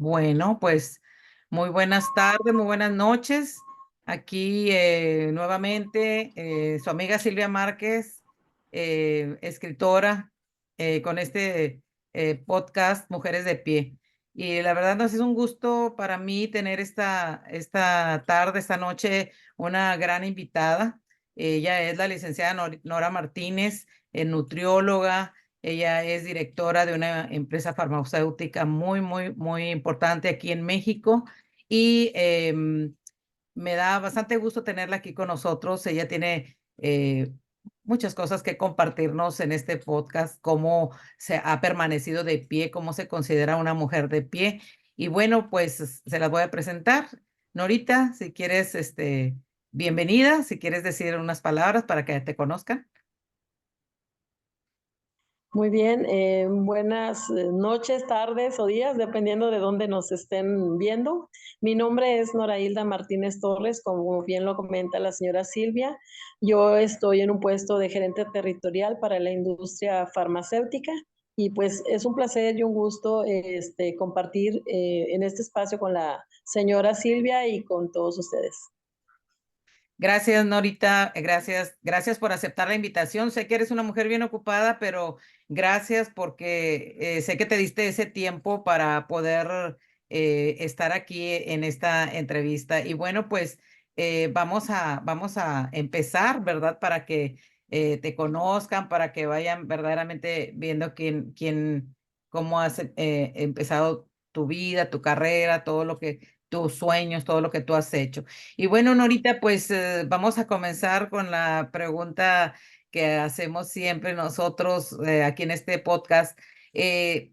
Bueno, pues muy buenas tardes, muy buenas noches. Aquí nuevamente su amiga Silvia Márquez, escritora, con este podcast Mujeres de Pie. Y la verdad nos es un gusto para mí tener esta tarde, esta noche, una gran invitada. Ella es la licenciada Nora Martínez, nutrióloga. Ella es directora de una empresa farmacéutica muy importante aquí en México y me da bastante gusto tenerla aquí con nosotros. Ella tiene muchas cosas que compartirnos en este podcast, cómo se ha permanecido de pie, cómo se considera una mujer de pie. Y bueno, pues se las voy a presentar. Norita, si quieres, bienvenida, si quieres decir unas palabras para que te conozcan. Muy bien, buenas noches, tardes o días, dependiendo de dónde nos estén viendo. Mi nombre es Norailda Martínez Torres, como bien lo comenta la señora Silvia. Yo estoy en un puesto de gerente territorial para la industria farmacéutica y pues es un placer y un gusto compartir en este espacio con la señora Silvia y con todos ustedes. Gracias, Norita. Gracias por aceptar la invitación. Sé que eres una mujer bien ocupada, pero gracias porque sé que te diste ese tiempo para poder estar aquí en esta entrevista. Y bueno, pues vamos a empezar, ¿verdad? Para que te conozcan, para que vayan verdaderamente viendo cómo has empezado tu vida, tu carrera, todo lo que, tus sueños, todo lo que tú has hecho. Y bueno, Norita, pues vamos a comenzar con la pregunta que hacemos siempre nosotros aquí en este podcast.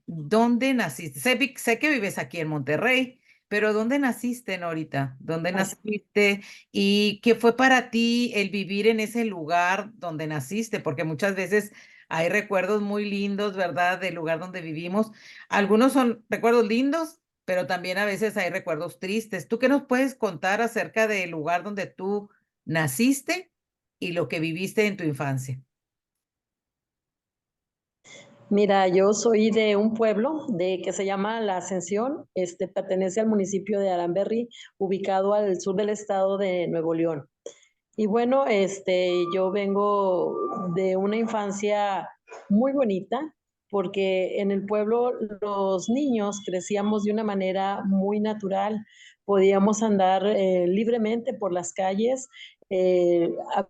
¿Dónde naciste? Sé que vives aquí en Monterrey, pero ¿dónde naciste, Norita? ¿Dónde Así naciste? ¿Y qué fue para ti el vivir en ese lugar donde naciste? Porque muchas veces hay recuerdos muy lindos, ¿verdad? Del lugar donde vivimos. Algunos son recuerdos lindos, pero también a veces hay recuerdos tristes. ¿Tú qué nos puedes contar acerca del lugar donde tú naciste y lo que viviste en tu infancia? Mira, yo soy de un pueblo que se llama La Ascensión, pertenece al municipio de Aranberry, ubicado al sur del estado de Nuevo León. Y bueno, yo vengo de una infancia muy bonita, porque en el pueblo los niños crecíamos de una manera muy natural, podíamos andar libremente por las calles,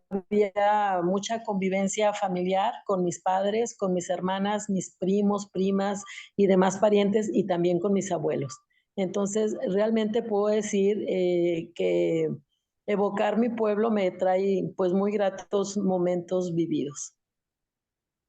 había mucha convivencia familiar con mis padres, con mis hermanas, mis primos, primas y demás parientes, y también con mis abuelos. Entonces, realmente puedo decir que evocar mi pueblo me trae pues muy gratos momentos vividos.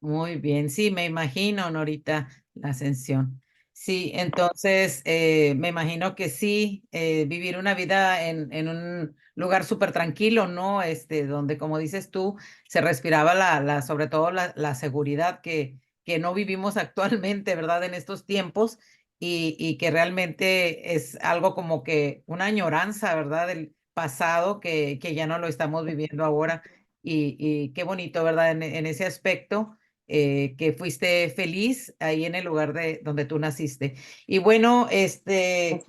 Muy bien, sí, me imagino, Norita, la ascensión. Sí, entonces me imagino que sí, vivir una vida en un lugar súper tranquilo, ¿no? Donde, como dices tú, se respiraba sobre todo la seguridad que no vivimos actualmente, ¿verdad? En estos tiempos y que realmente es algo como que una añoranza, ¿verdad? Del pasado que ya no lo estamos viviendo ahora y qué bonito, ¿verdad? En ese aspecto que fuiste feliz ahí en el lugar de donde tú naciste. Y bueno, Así es.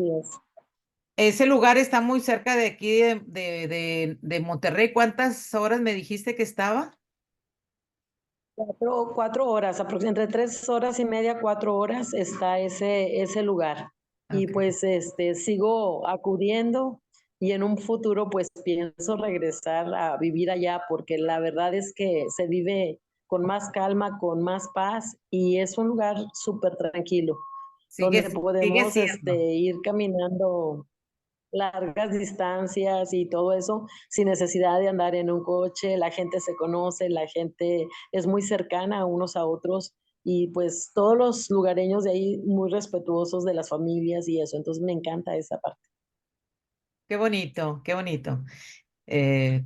ese lugar está muy cerca de aquí de Monterrey. ¿Cuántas horas me dijiste que estaba? 4 horas, entre 3 horas y media, 4 horas está ese lugar. Y Okay. pues sigo acudiendo y en un futuro pues pienso regresar a vivir allá porque la verdad es que se vive con más calma, con más paz y es un lugar súper tranquilo donde Sigue podemos siendo. ir caminando largas distancias y todo eso sin necesidad de andar en un coche, la gente se conoce, la gente es muy cercana unos a otros y pues todos los lugareños de ahí muy respetuosos de las familias y eso, entonces me encanta esa parte. Qué bonito, qué bonito. Eh,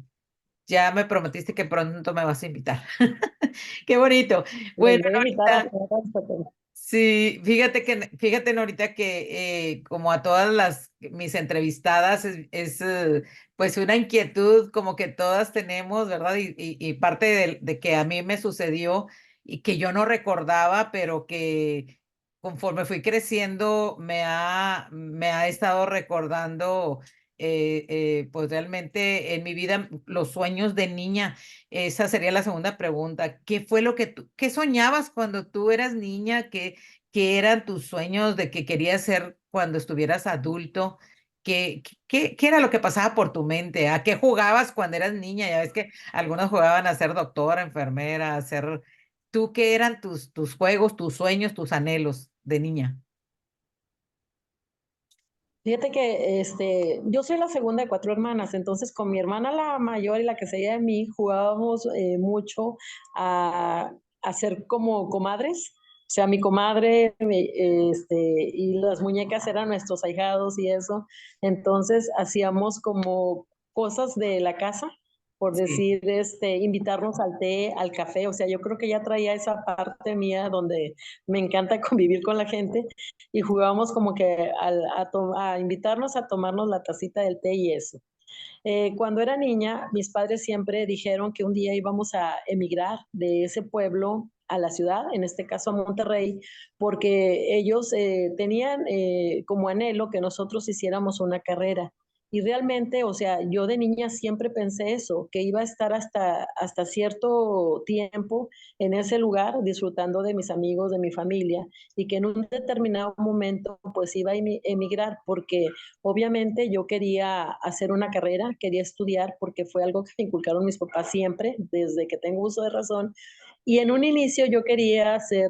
ya me prometiste que pronto me vas a invitar. Qué bonito. Les Bueno, voy a invitar a ahorita. todas. Sí, fíjate, Norita, que como a todas mis entrevistadas es pues una inquietud como que todas tenemos, ¿verdad? Y parte de que a mí me sucedió y que yo no recordaba, pero que conforme fui creciendo, me ha estado recordando, pues realmente en mi vida los sueños de niña. Esa sería la segunda pregunta. ¿Qué fue lo que qué soñabas cuando tú eras niña? ¿Qué eran tus sueños de que querías ser cuando estuvieras adulto? ¿Qué era lo que pasaba por tu mente? ¿A qué jugabas cuando eras niña? Ya ves que algunos jugaban a ser doctora, enfermera, a ser... ¿Tú qué eran tus juegos, tus sueños, tus anhelos de niña? Fíjate que yo soy la segunda de 4 hermanas, entonces con mi hermana la mayor y la que seguía de mí jugábamos mucho a, a ser como comadres. O sea, mi comadre y las muñecas eran nuestros ahijados y eso. Entonces hacíamos como cosas de la casa, por Sí. decir, invitarnos al té, al café. O sea, yo creo que ya traía esa parte mía donde me encanta convivir con la gente y jugábamos como que a invitarnos a tomarnos la tacita del té y eso. Cuando era niña, mis padres siempre dijeron que un día íbamos a emigrar de ese pueblo a la ciudad, en este caso a Monterrey, porque ellos tenían como anhelo que nosotros hiciéramos una carrera. Y realmente, o sea, yo de niña siempre pensé eso, que iba a estar hasta cierto tiempo en ese lugar, disfrutando de mis amigos, de mi familia, y que en un determinado momento pues iba a emigrar, porque obviamente yo quería hacer una carrera, quería estudiar, porque fue algo que me inculcaron mis papás siempre, desde que tengo uso de razón. Y en un inicio yo quería ser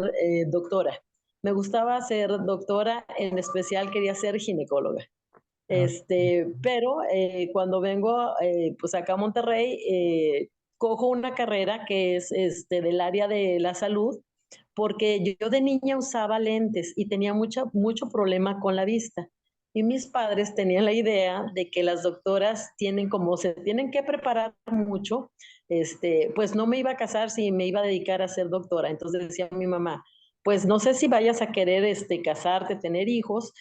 doctora. Me gustaba ser doctora, en especial quería ser ginecóloga. Ah, Pero cuando vengo pues acá a Monterrey, cojo una carrera que es del área de la salud, porque yo de niña usaba lentes y tenía mucho problema con la vista. Y mis padres tenían la idea de que las doctoras tienen como se tienen que preparar mucho, pues no me iba a casar si me iba a dedicar a ser doctora. Entonces decía mi mamá, pues no sé si vayas a querer casarte, tener hijos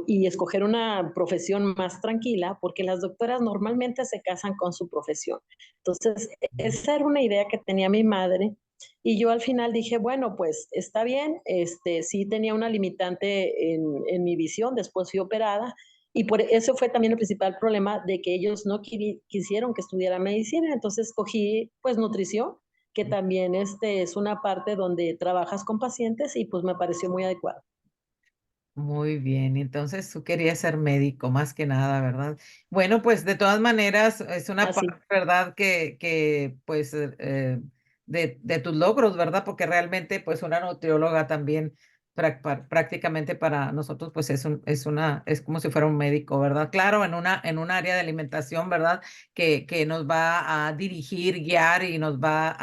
y escoger una profesión más tranquila, porque las doctoras normalmente se casan con su profesión. Entonces, esa era una idea que tenía mi madre y yo al final dije, bueno, pues está bien, sí tenía una limitante en mi visión, después fui operada y por eso fue también el principal problema de que ellos no quisieron que estudiara medicina, entonces cogí pues nutrición, que también es una parte donde trabajas con pacientes y pues me pareció muy adecuado. muy bien, entonces tú querías ser médico más que nada, ¿verdad? Bueno, pues de todas maneras es una Así. parte, ¿verdad? Que pues de tus logros, ¿verdad? Porque realmente pues una nutrióloga también prácticamente para nosotros pues es como si fuera un médico, ¿verdad? Claro, en un área de alimentación, ¿verdad? Que nos va a dirigir, guiar y nos va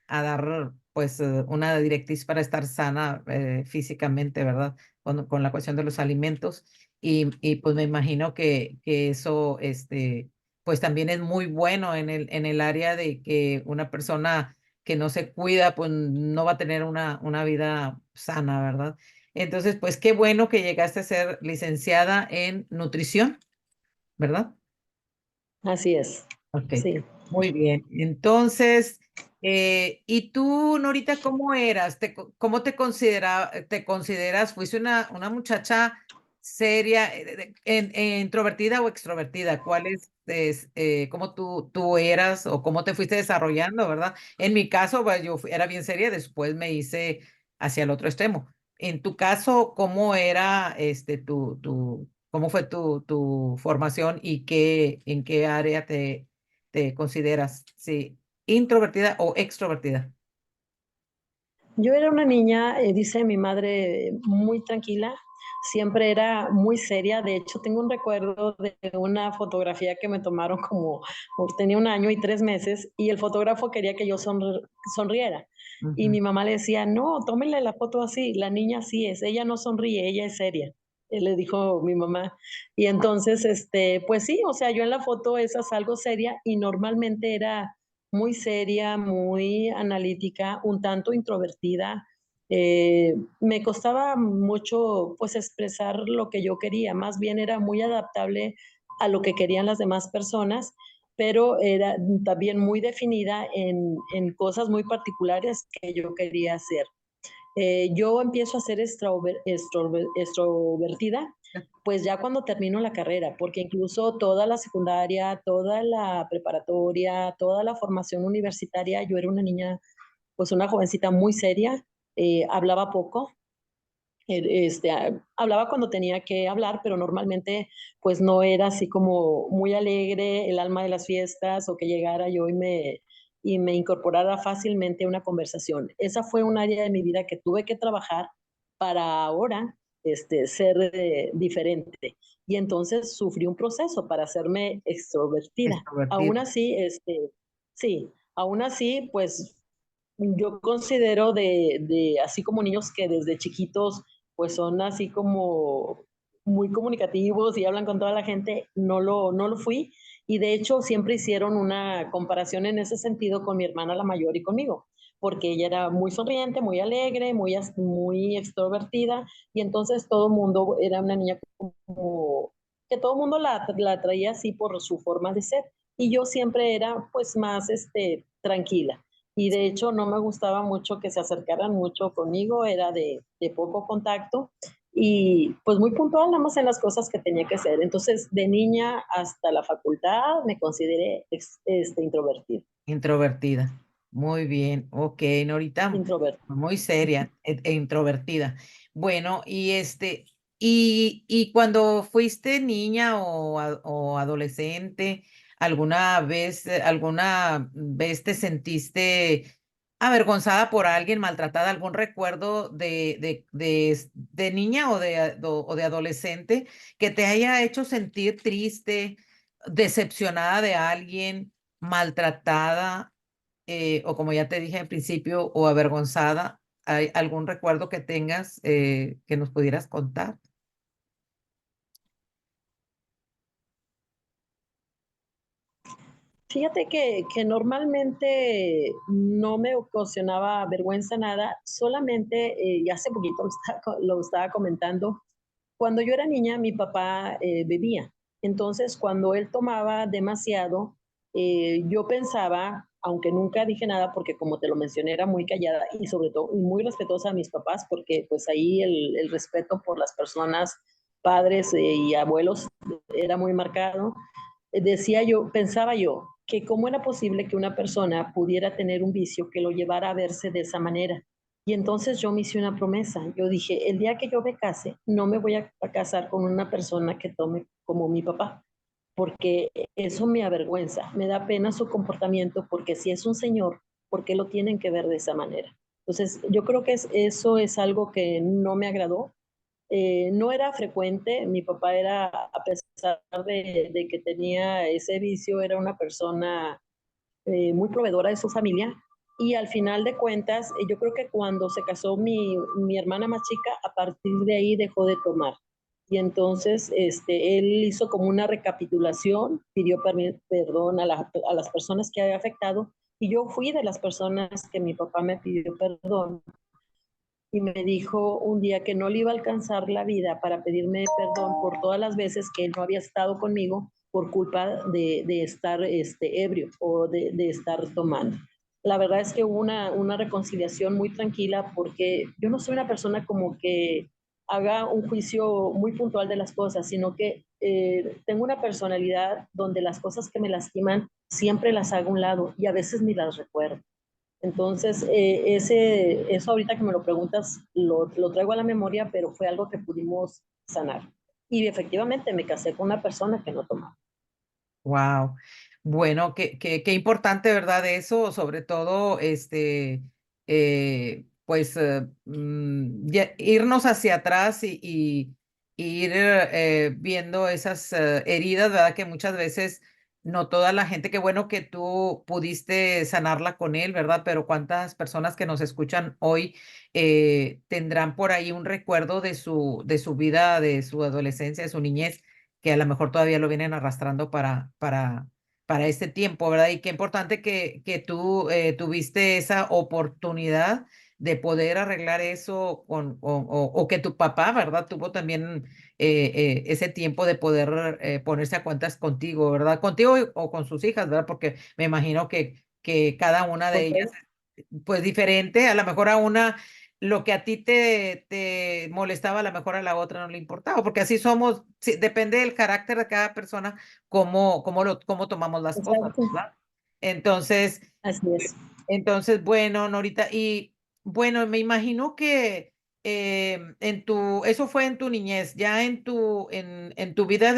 a dar pues una directriz para estar sana físicamente, ¿verdad? Con la cuestión de los alimentos y pues me imagino que eso, pues también es muy bueno en el área de que una persona que no se cuida, pues no va a tener una vida sana, ¿verdad? Entonces, pues qué bueno que llegaste a ser licenciada en nutrición, ¿verdad? Así es, Ok, sí. muy bien. Entonces, ¿y tú, Norita, cómo eras? ¿Cómo te consideras? ¿Fuiste una muchacha seria, introvertida o extrovertida? ¿Cómo tú eras o cómo te fuiste desarrollando, verdad? En mi caso, pues, era bien seria, después me hice hacia el otro extremo. En tu caso, ¿cómo era cómo fue tu formación y en qué área te consideras, sí, introvertida o extrovertida? Yo era una niña, dice mi madre, muy tranquila, siempre era muy seria. De hecho, tengo un recuerdo de una fotografía que me tomaron tenía 1 año y 3 meses, y el fotógrafo quería que yo sonriera. Y Ujú. mi mamá le decía, no, tómenle la foto así, la niña así es, ella no sonríe, ella es seria. Le dijo mi mamá. Y entonces, pues sí, o sea, yo en la foto esa salgo seria y normalmente era muy seria, muy analítica, un tanto introvertida. Me costaba mucho pues expresar lo que yo quería, más bien era muy adaptable a lo que querían las demás personas, pero era también muy definida en cosas muy particulares que yo quería hacer. Yo empiezo a ser extrovertida, pues ya cuando termino la carrera, porque incluso toda la secundaria, toda la preparatoria, toda la formación universitaria, yo era una niña, pues una jovencita muy seria, hablaba poco, hablaba cuando tenía que hablar, pero normalmente pues no era así como muy alegre, el alma de las fiestas o que llegara yo y me incorporara fácilmente a una conversación. Esa fue un área de mi vida que tuve que trabajar para ahora ser diferente. Y entonces sufrí un proceso para hacerme extrovertida. Aún Extrovertido. así, sí, aún así, pues yo considero así como niños que desde chiquitos pues son así como muy comunicativos y hablan con toda la gente, no lo fui. Y de hecho siempre hicieron una comparación en ese sentido con mi hermana la mayor y conmigo, porque ella era muy sonriente, muy alegre, muy extrovertida, y entonces todo el mundo era una niña como que todo el mundo la traía así por su forma de ser. Y yo siempre era pues más tranquila. Y de hecho no me gustaba mucho que se acercaran mucho conmigo, era de poco contacto y pues muy puntual nada más en las cosas que tenía que hacer. Entonces, de niña hasta la facultad me consideré introvertida. Introvertida. Muy bien. Ok, Norita, Introvertida. muy seria e introvertida. Bueno, y cuando fuiste niña o adolescente, alguna vez te sentiste avergonzada por alguien, maltratada, algún recuerdo de niña o de adolescente que te haya hecho sentir triste, decepcionada de alguien, maltratada, o como ya te dije al principio, o avergonzada? ¿Hay algún recuerdo que tengas que nos pudieras contar? Fíjate que normalmente no me ocasionaba vergüenza nada, solamente, y hace poquito lo estaba comentando, cuando yo era niña mi papá bebía, entonces cuando él tomaba demasiado, yo pensaba, aunque nunca dije nada, porque como te lo mencioné era muy callada y sobre todo y muy respetuosa a mis papás, porque pues ahí el respeto por las personas, padres y abuelos era muy marcado. Decía yo, pensaba yo, que cómo era posible que una persona pudiera tener un vicio que lo llevara a verse de esa manera. Y entonces yo me hice una promesa. Yo dije, el día que yo me case, no me voy a casar con una persona que tome como mi papá, porque eso me avergüenza, me da pena su comportamiento, porque si es un señor, ¿por qué lo tienen que ver de esa manera? Entonces, yo creo que eso es algo que no me agradó. No era frecuente, mi papá era, a pesar de que tenía ese vicio, era una persona muy proveedora de su familia. Y al final de cuentas, yo creo que cuando se casó mi hermana más chica, a partir de ahí dejó de tomar. Y entonces él hizo como una recapitulación, pidió perdón a las personas que había afectado. Y yo fui de las personas que mi papá me pidió perdón y me dijo un día que no le iba a alcanzar la vida para pedirme perdón por todas las veces que él no había estado conmigo por culpa de estar ebrio o de estar tomando. La verdad es que hubo una reconciliación muy tranquila porque yo no soy una persona como que haga un juicio muy puntual de las cosas, sino que tengo una personalidad donde las cosas que me lastiman siempre las hago a un lado y a veces ni las recuerdo. Entonces, eso ahorita que me lo preguntas, lo traigo a la memoria, pero fue algo que pudimos sanar. Y efectivamente me casé con una persona que no tomaba. Wow. Bueno, qué importante, ¿verdad? Eso, sobre todo, pues, irnos hacia atrás y ir viendo esas heridas, ¿verdad? Que muchas veces no toda la gente, qué bueno que tú pudiste sanarla con él, ¿verdad? Pero cuántas personas que nos escuchan hoy tendrán por ahí un recuerdo de su vida, de su adolescencia, de su niñez, que a lo mejor todavía lo vienen arrastrando para este tiempo, ¿verdad? Y qué importante que tú tuviste esa oportunidad de poder arreglar eso o que tu papá, ¿verdad? Tuvo también ese tiempo de poder ponerse a cuentas contigo, ¿verdad? Contigo o con sus hijas, ¿verdad? Porque me imagino que cada una de ellas, Porque pues diferente, a lo mejor a una lo que a ti te molestaba, a lo mejor a la otra no le importaba, porque así somos, sí, depende del carácter de cada persona, cómo tomamos las cosas, Exacto, ¿verdad? Entonces, así es. entonces, bueno, Norita, y bueno, me imagino que eso fue en tu niñez, ya en tu vida Sí.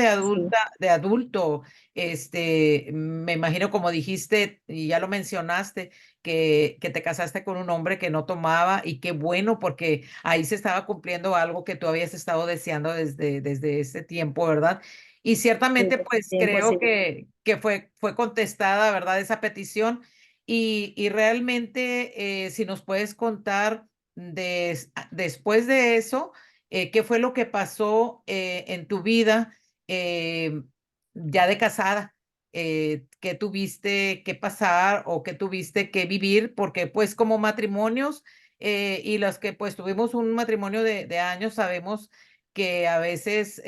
de adulto, me imagino como dijiste y ya lo mencionaste, que te casaste con un hombre que no tomaba y qué bueno, porque ahí se estaba cumpliendo algo que tú habías estado deseando desde ese tiempo, ¿verdad? Y ciertamente, Desde ese pues tiempo creo así. que fue contestada, ¿verdad? Esa petición. Y realmente, si nos puedes contar después de eso, ¿qué fue lo que pasó en tu vida ya de casada? ¿Qué tuviste que pasar o qué tuviste que vivir? Porque pues como matrimonios y los que pues tuvimos un matrimonio de años, sabemos que a veces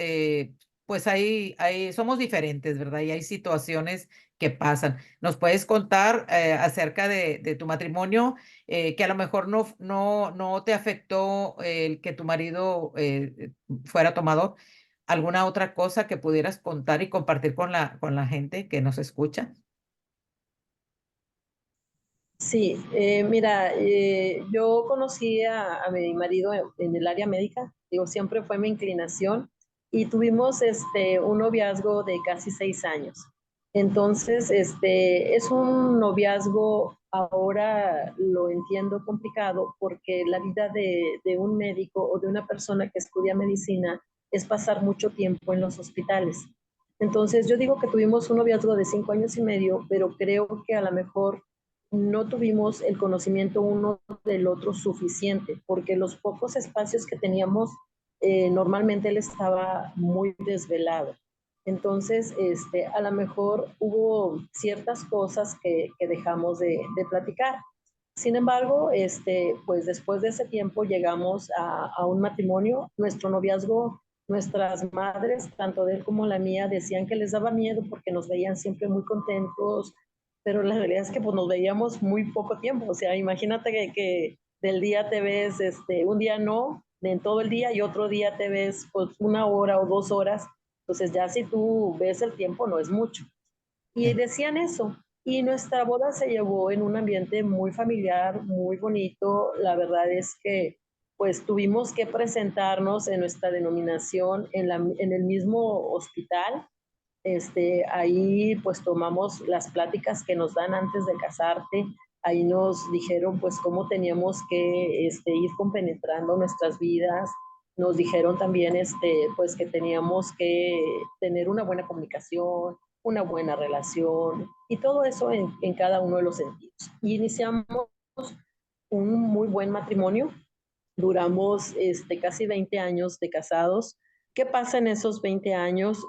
pues somos diferentes, ¿verdad? Y hay situaciones que pasan. ¿Nos puedes contar acerca de tu matrimonio que a lo mejor no te afectó el que tu marido fuera tomador? ¿Alguna otra cosa que pudieras contar y compartir con la gente que nos escucha? Sí, mira, yo conocí a mi marido en el área médica, digo, siempre fue mi inclinación y tuvimos un noviazgo de casi 6 años. Entonces, es un noviazgo, ahora lo entiendo complicado porque la vida de un médico o de una persona que estudia medicina es pasar mucho tiempo en los hospitales. Entonces, yo digo que tuvimos un noviazgo de 5 años y medio, pero creo que a lo mejor no tuvimos el conocimiento uno del otro suficiente, porque los pocos espacios que teníamos, normalmente él estaba muy desvelado. Entonces, a lo mejor hubo ciertas cosas que dejamos de platicar. Sin embargo, pues después de ese tiempo llegamos a un matrimonio. Nuestro noviazgo, nuestras madres, tanto de él como la mía, decían que les daba miedo porque nos veían siempre muy contentos, pero la realidad es que pues nos veíamos muy poco tiempo. O sea, imagínate que del día te ves, un día no, en todo el día, y otro día te ves pues 1 hora o 2 horas. Entonces ya si tú ves el tiempo no es mucho. Y Sí. decían eso. Y nuestra boda se llevó en un ambiente muy familiar, muy bonito. La verdad es que pues tuvimos que presentarnos en nuestra denominación en el mismo hospital. Ahí pues tomamos las pláticas que nos dan antes de casarte. Ahí nos dijeron pues cómo teníamos que ir compenetrando nuestras vidas. Nos dijeron también pues que teníamos que tener una buena comunicación, una buena relación y todo eso en cada uno de los sentidos. Y iniciamos un muy buen matrimonio. Duramos casi 20 años de casados. ¿Qué pasa en esos 20 años?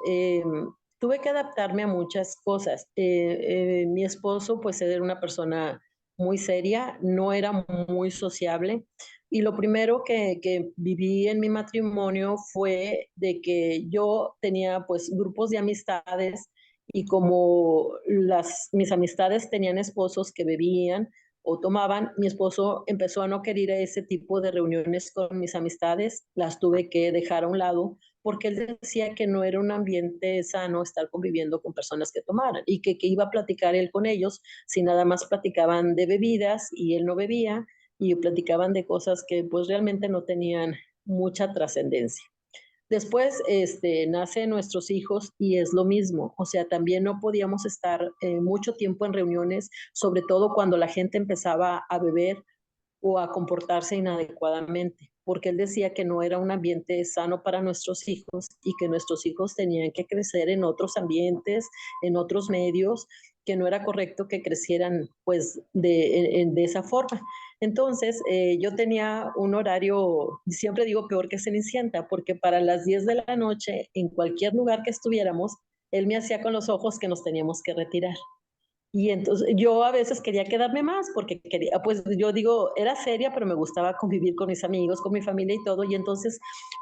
Tuve que adaptarme a muchas cosas. Mi esposo, pues, era una persona muy seria, no era muy sociable. Y lo primero que viví en mi matrimonio fue de que yo tenía, pues, grupos de amistades y como mis amistades tenían esposos que bebían, o tomaban, mi esposo empezó a no querer ir a ese tipo de reuniones con mis amistades, las tuve que dejar a un lado porque él decía que no era un ambiente sano estar conviviendo con personas que tomaran y que iba a platicar él con ellos si nada más platicaban de bebidas y él no bebía y platicaban de cosas que pues realmente no tenían mucha trascendencia. Después, nacen nuestros hijos y es lo mismo, o sea, también no podíamos estar mucho tiempo en reuniones, sobre todo cuando la gente empezaba a beber o a comportarse inadecuadamente, porque él decía que no era un ambiente sano para nuestros hijos y que nuestros hijos tenían que crecer en otros ambientes, en otros medios, que no era correcto que crecieran pues de esa forma. Entonces, yo tenía un horario, siempre digo peor que Cenicienta, porque para las 10 de la noche, en cualquier lugar que estuviéramos, él me hacía con los ojos que nos teníamos que retirar. Y entonces yo a veces quería quedarme más porque quería, pues yo digo, era seria, pero me gustaba convivir con mis amigos, con mi familia y todo. Y entonces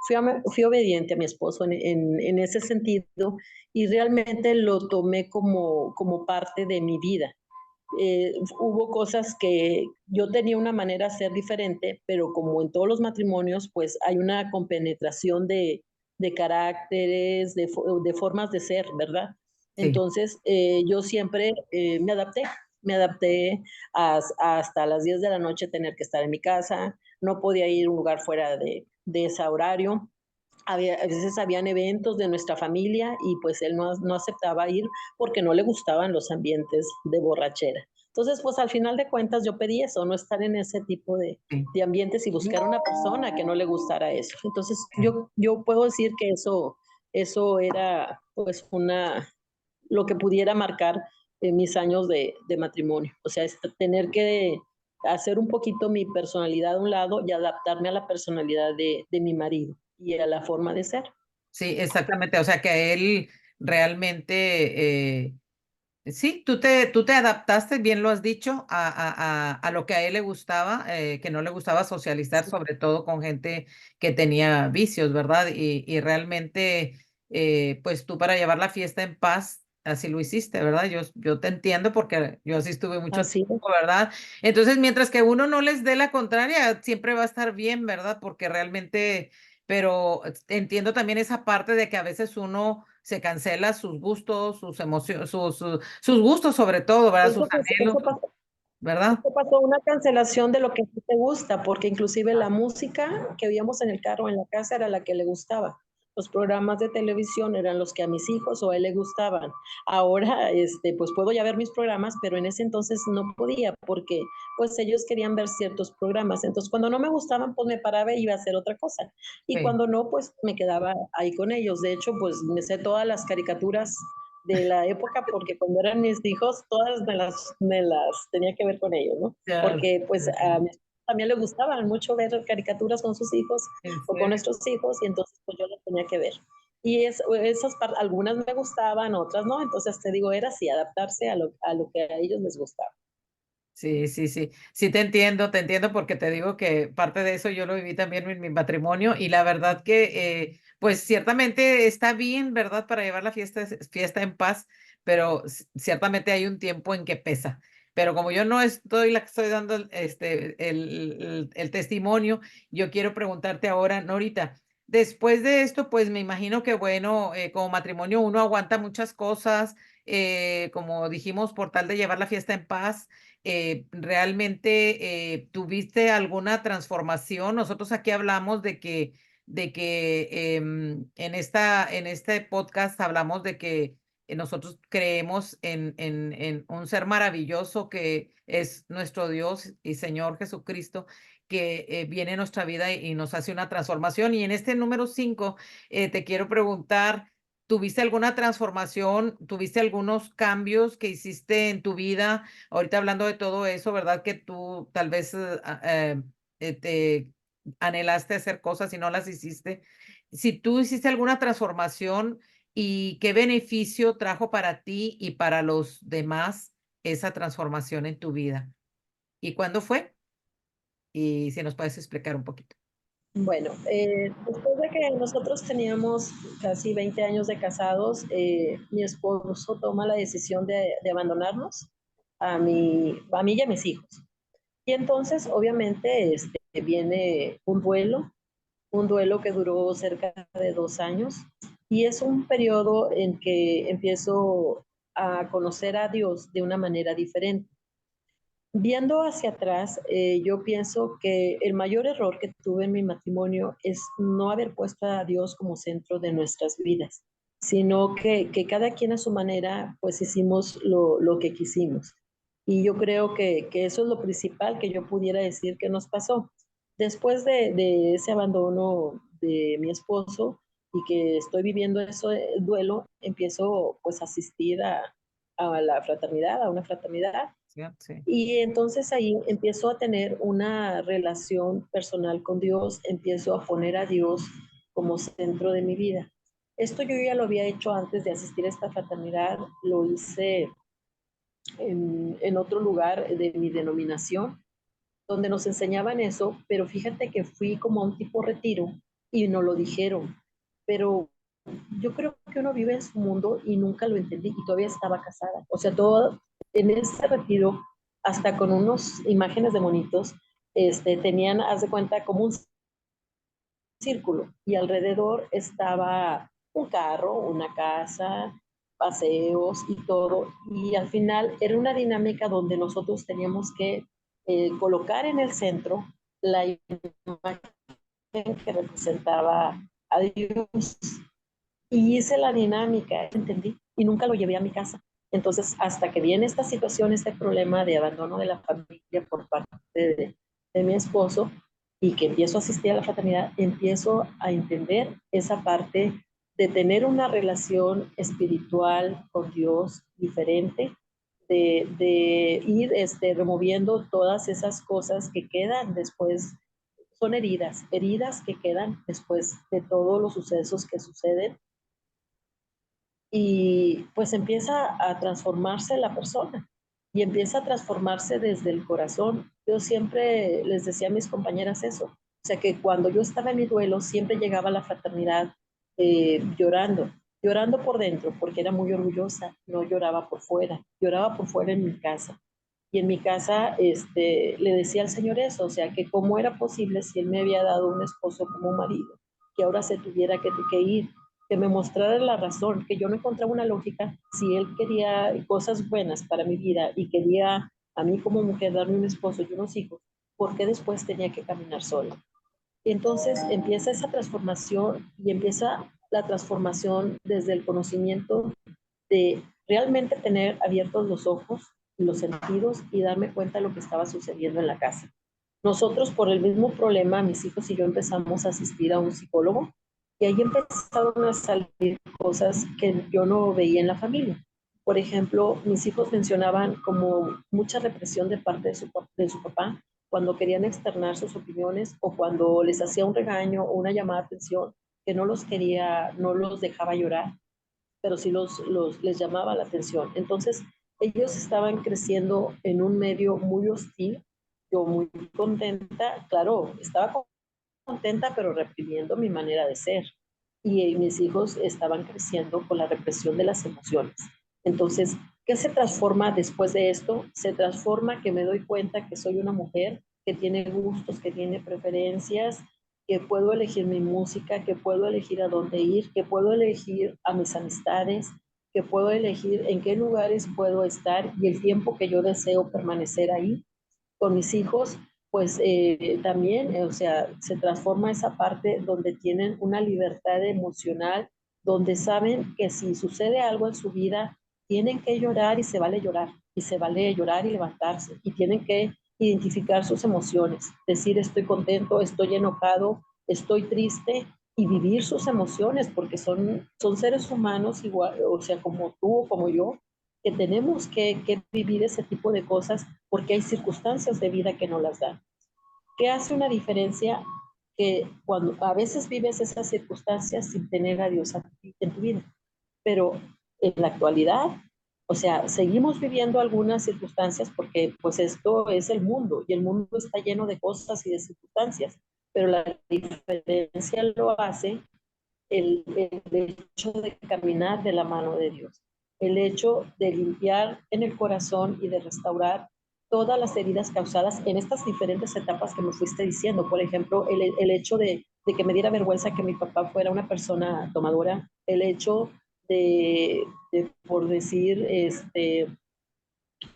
fui obediente a mi esposo en ese sentido y realmente lo tomé como parte de mi vida. hubo cosas que yo tenía una manera de ser diferente, pero como en todos los matrimonios, pues hay una compenetración de caracteres, de formas de ser, ¿verdad? Sí. Entonces, yo siempre me adapté hasta las 10 de la noche tener que estar en mi casa, no podía ir a un lugar fuera de ese horario. A veces habían eventos de nuestra familia y pues él no aceptaba ir porque no le gustaban los ambientes de borrachera. Entonces, pues al final de cuentas yo pedí eso, no estar en ese tipo Sí. de ambientes y buscar una persona que no le gustara eso. Entonces, Sí. yo puedo decir que eso era pues lo que pudiera marcar mis años de matrimonio. O sea, tener que hacer un poquito mi personalidad a un lado y adaptarme a la personalidad de mi marido y a la forma de ser. Sí, exactamente. O sea que él realmente, sí, tú te adaptaste, bien lo has dicho, a lo que a él le gustaba, que no le gustaba socializar, Sí, sobre todo con gente que tenía vicios, ¿verdad? Y realmente, pues tú para llevar la fiesta en paz, así lo hiciste, ¿verdad? Yo te entiendo porque yo así estuve mucho así es. tiempo, ¿verdad? Entonces, mientras que uno no les dé la contraria, siempre va a estar bien, ¿verdad? Porque realmente, pero entiendo también esa parte de que a veces uno se cancela sus gustos, sus emociones, sus gustos sobre todo, ¿verdad? Sus anhelos, Eso pasó. ¿verdad? Esto pasó una cancelación de lo que a ti te gusta, porque inclusive la música que oíamos en el carro, en la casa, era la que le gustaba. Los programas de televisión eran los que a mis hijos o a él le gustaban. Ahora, pues puedo ya ver mis programas, pero en ese entonces no podía, porque pues ellos querían ver ciertos programas. Entonces, cuando no me gustaban, pues me paraba y iba a hacer otra cosa. Y Sí. cuando no, pues me quedaba ahí con ellos. De hecho, pues me sé todas las caricaturas de la época, porque cuando eran mis hijos, todas me las tenía que ver con ellos, ¿no? Ya, Porque pues a sí, mi esposo también le gustaban mucho ver caricaturas con sus hijos en o con serio. nuestros hijos, y entonces pues yo las tenía que ver. Y algunas me gustaban, otras no, entonces te digo, era así, adaptarse a lo que a ellos les gustaba. Sí, sí, sí. Sí, te entiendo porque te digo que parte de eso yo lo viví también en mi matrimonio y la verdad que, pues ciertamente está bien, ¿verdad? Para llevar la fiesta en paz, pero ciertamente hay un tiempo en que pesa. Pero como yo no estoy la que estoy dando el testimonio, yo quiero preguntarte ahora, Norita, después de esto, pues me imagino que, bueno, como matrimonio uno aguanta muchas cosas, como dijimos, por tal de llevar la fiesta en paz. Realmente tuviste alguna transformación. Nosotros aquí hablamos de que en este podcast hablamos de que nosotros creemos en un ser maravilloso que es nuestro Dios y Señor Jesucristo, que viene en nuestra vida y nos hace una transformación. Y en este número 5, te quiero preguntar, ¿tuviste alguna transformación? ¿Tuviste algunos cambios que hiciste en tu vida? Ahorita hablando de todo eso, ¿verdad? Que tú tal vez te anhelaste hacer cosas y no las hiciste. Si tú hiciste alguna transformación y qué beneficio trajo para ti y para los demás esa transformación en tu vida. ¿Y cuándo fue? Y si nos puedes explicar un poquito. Bueno, después de que nosotros teníamos casi 20 años de casados, mi esposo toma la decisión de abandonarnos a mí y a mis hijos. Y entonces, obviamente, viene un duelo que duró cerca de 2 años, y es un periodo en que empiezo a conocer a Dios de una manera diferente. Viendo hacia atrás, yo pienso que el mayor error que tuve en mi matrimonio es no haber puesto a Dios como centro de nuestras vidas, sino que cada quien a su manera, pues hicimos lo que quisimos. Y yo creo que eso es lo principal que yo pudiera decir que nos pasó. Después de ese abandono de mi esposo y que estoy viviendo eso, el duelo, empiezo pues a asistir a la fraternidad, a una fraternidad, Sí, sí, y entonces ahí empiezo a tener una relación personal con Dios, empiezo a poner a Dios como centro de mi vida. Esto yo ya lo había hecho antes de asistir a esta fraternidad, lo hice en otro lugar de mi denominación, donde nos enseñaban eso, pero fíjate que fui como a un tipo retiro y no lo dijeron. Pero yo creo que uno vive en su mundo y nunca lo entendí, y todavía estaba casada. O sea, todo en ese retiro, hasta con unos imágenes de monitos, tenían, haz de cuenta, como un círculo y alrededor estaba un carro, una casa, paseos y todo. Y al final era una dinámica donde nosotros teníamos que colocar en el centro la imagen que representaba a Dios. Y hice la dinámica, entendí, y nunca lo llevé a mi casa. Entonces, hasta que viene esta situación, este problema de abandono de la familia por parte de mi esposo, y que empiezo a asistir a la fraternidad, empiezo a entender esa parte de tener una relación espiritual con Dios diferente, de ir removiendo todas esas cosas que quedan después, son heridas, heridas que quedan después de todos los sucesos que suceden, y pues empieza a transformarse la persona y empieza a transformarse desde el corazón. Yo siempre les decía a mis compañeras eso, o sea que cuando yo estaba en mi duelo siempre llegaba a la fraternidad llorando, llorando por dentro porque era muy orgullosa, no lloraba por fuera en mi casa. Y en mi casa le decía al Señor eso, o sea, que cómo era posible si Él me había dado un esposo como marido, que ahora se tuviera que ir, que me mostrara la razón, que yo no encontraba una lógica si Él quería cosas buenas para mi vida y quería a mí como mujer darme un esposo y unos hijos, ¿por qué después tenía que caminar sola? Y entonces empieza esa transformación y empieza la transformación desde el conocimiento de realmente tener abiertos los ojos y los sentidos y darme cuenta de lo que estaba sucediendo en la casa. Nosotros, por el mismo problema, mis hijos y yo empezamos a asistir a un psicólogo y ahí empezaron a salir cosas que yo no veía en la familia. Por ejemplo, mis hijos mencionaban como mucha represión de parte de su papá cuando querían externar sus opiniones o cuando les hacía un regaño o una llamada de atención que no los quería, no los dejaba llorar, pero sí les llamaba la atención. Entonces, ellos estaban creciendo en un medio muy hostil, yo muy contenta, claro, estaba contenta, pero reprimiendo mi manera de ser. Y mis hijos estaban creciendo con la represión de las emociones. Entonces, ¿qué se transforma después de esto? Se transforma que me doy cuenta que soy una mujer que tiene gustos, que tiene preferencias, que puedo elegir mi música, que puedo elegir a dónde ir, que puedo elegir a mis amistades, que puedo elegir en qué lugares puedo estar y el tiempo que yo deseo permanecer ahí con mis hijos, pues también, o sea, se transforma esa parte donde tienen una libertad emocional, donde saben que si sucede algo en su vida, tienen que llorar y se vale llorar, y se vale llorar y levantarse, y tienen que identificar sus emociones, decir estoy contento, estoy enojado, estoy triste, y vivir sus emociones, porque son seres humanos igual, o sea, como tú o como yo, que tenemos que vivir ese tipo de cosas porque hay circunstancias de vida que no las dan. ¿Qué hace una diferencia? Que cuando a veces vives esas circunstancias sin tener a Dios en tu vida, pero en la actualidad, o sea, seguimos viviendo algunas circunstancias porque pues esto es el mundo y el mundo está lleno de cosas y de circunstancias, pero la diferencia lo hace el hecho de caminar de la mano de Dios, el hecho de limpiar en el corazón y de restaurar todas las heridas causadas en estas diferentes etapas que me fuiste diciendo. Por ejemplo, el hecho de que me diera vergüenza que mi papá fuera una persona tomadora, el hecho por decir,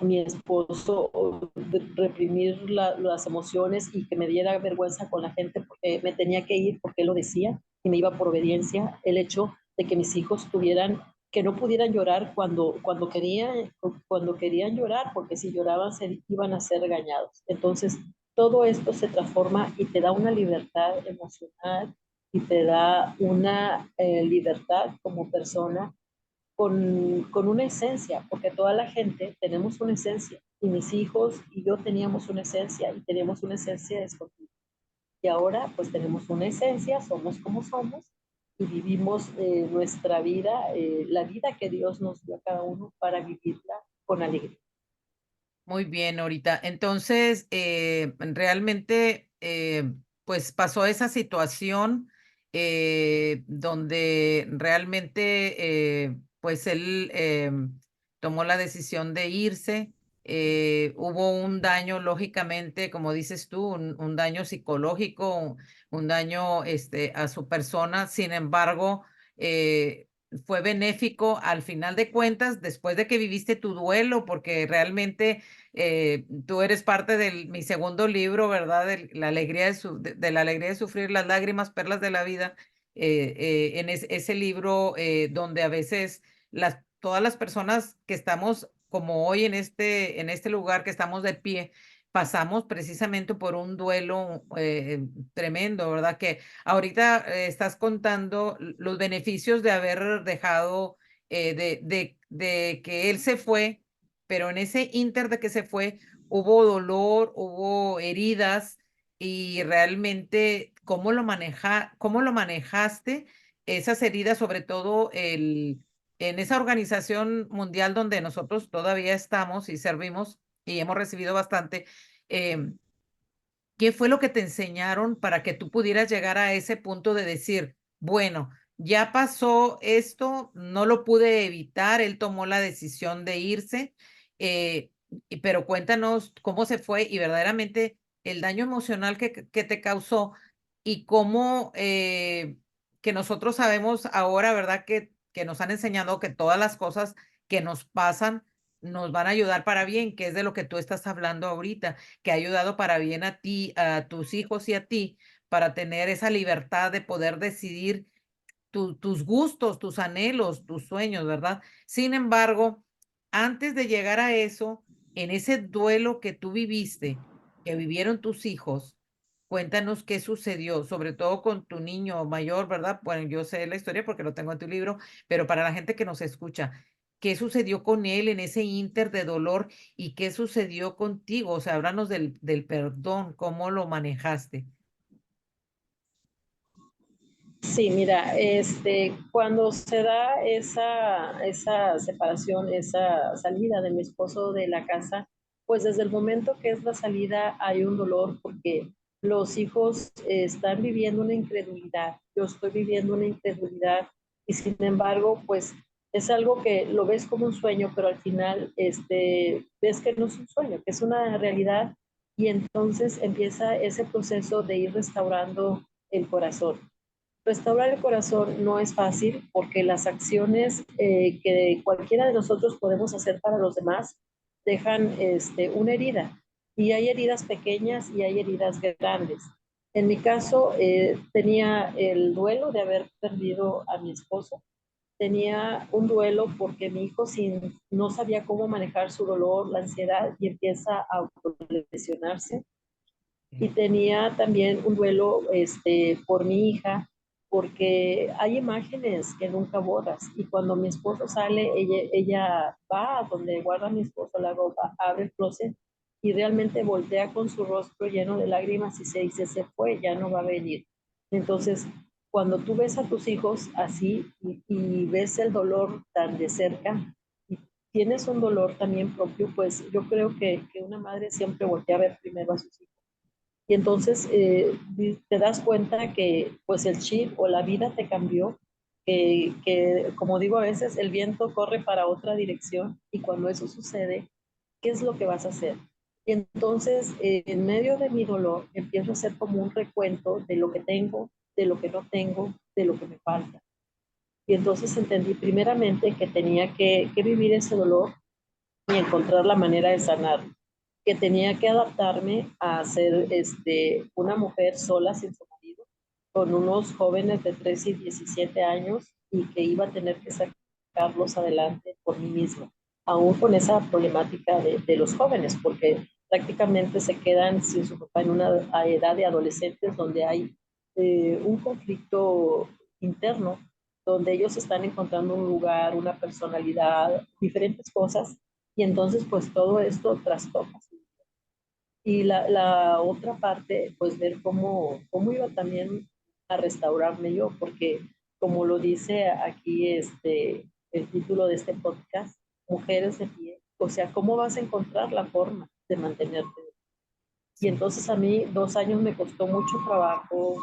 mi esposo reprimir las emociones y que me diera vergüenza con la gente porque me tenía que ir porque él lo decía y me iba por obediencia, el hecho de que mis hijos tuvieran, que no pudieran llorar cuando querían llorar, porque si lloraban se iban a ser regañados. Entonces, todo esto se transforma y te da una libertad emocional y te da una libertad como persona con una esencia, porque toda la gente tenemos una esencia, y mis hijos y yo teníamos una esencia, y tenemos una esencia escondida. Y ahora pues tenemos una esencia, somos como somos, y vivimos nuestra vida, la vida que Dios nos dio a cada uno para vivirla con alegría. Muy bien, ahorita. Entonces, realmente, pues pasó esa situación donde realmente, pues él tomó la decisión de irse. Hubo un daño, lógicamente, como dices tú, un daño psicológico, un daño a su persona. Sin embargo, fue benéfico al final de cuentas, después de que viviste tu duelo, porque realmente tú eres parte de mi segundo libro, ¿verdad? De la alegría de la alegría de sufrir, las lágrimas, perlas de la vida. En ese libro donde a veces todas las personas que estamos como hoy en este lugar que estamos de pie, pasamos precisamente por un duelo tremendo, ¿verdad? Que ahorita estás contando los beneficios de haber dejado, de que él se fue, pero en ese inter de que se fue, hubo dolor, hubo heridas y realmente cómo lo manejaste esas heridas, sobre todo en esa organización mundial donde nosotros todavía estamos y servimos y hemos recibido bastante. em, ¿Qué fue lo que te enseñaron para que tú pudieras llegar a ese punto de decir, bueno, ya pasó esto, no lo pude evitar, él tomó la decisión de irse, pero cuéntanos cómo se fue y verdaderamente el daño emocional que te causó y cómo que nosotros sabemos ahora, ¿verdad? Que nos han enseñado que todas las cosas que nos pasan nos van a ayudar para bien, que es de lo que tú estás hablando ahorita, que ha ayudado para bien a ti, a tus hijos y a ti, para tener esa libertad de poder decidir tus gustos, tus anhelos, tus sueños, ¿verdad? Sin embargo, antes de llegar a eso, en ese duelo que tú viviste, que vivieron tus hijos, cuéntanos qué sucedió, sobre todo con tu niño mayor, ¿verdad? Bueno, yo sé la historia porque lo tengo en tu libro, pero para la gente que nos escucha, ¿qué sucedió con él en ese inter de dolor y qué sucedió contigo? O sea, háblanos del perdón, ¿cómo lo manejaste? Sí, mira, cuando se da esa separación, esa salida de mi esposo de la casa, pues desde el momento que es la salida hay un dolor porque los hijos están viviendo una incredulidad, yo estoy viviendo una incredulidad y sin embargo, pues es algo que lo ves como un sueño, pero al final ves que no es un sueño, que es una realidad y entonces empieza ese proceso de ir restaurando el corazón. Restaurar el corazón no es fácil porque las acciones que cualquiera de nosotros podemos hacer para los demás dejan una herida. Y hay heridas pequeñas y hay heridas grandes. En mi caso, tenía el duelo de haber perdido a mi esposo. Tenía un duelo porque mi hijo no sabía cómo manejar su dolor, la ansiedad y empieza a autolesionarse y tenía también un duelo por mi hija, porque hay imágenes que nunca borras. Y cuando mi esposo sale, ella va a donde guarda mi esposo la ropa, abre el closet y realmente voltea con su rostro lleno de lágrimas y se dice, se fue, ya no va a venir. Entonces, cuando tú ves a tus hijos así y ves el dolor tan de cerca y tienes un dolor también propio, pues yo creo que una madre siempre voltea a ver primero a sus hijos y entonces te das cuenta que pues el chip o la vida te cambió, que como digo a veces el viento corre para otra dirección y cuando eso sucede, ¿qué es lo que vas a hacer? Y entonces en medio de mi dolor empiezo a hacer como un recuento de lo que tengo, de lo que no tengo, de lo que me falta. Y entonces entendí primeramente que tenía que vivir ese dolor y encontrar la manera de sanar, que tenía que adaptarme a ser una mujer sola sin su marido, con unos jóvenes de 13 y 17 años y que iba a tener que sacarlos adelante por mí misma, aún con esa problemática de los jóvenes, porque prácticamente se quedan sin su papá en una edad de adolescentes donde hay un conflicto interno, donde ellos están encontrando un lugar, una personalidad, diferentes cosas y entonces, pues todo esto trastoca. Y la otra parte, pues ver cómo iba también a restaurarme yo, porque como lo dice aquí el título de este podcast, Mujeres de Pie, o sea, ¿cómo vas a encontrar la forma de mantenerte? Y Sí. entonces a mí 2 años me costó mucho trabajo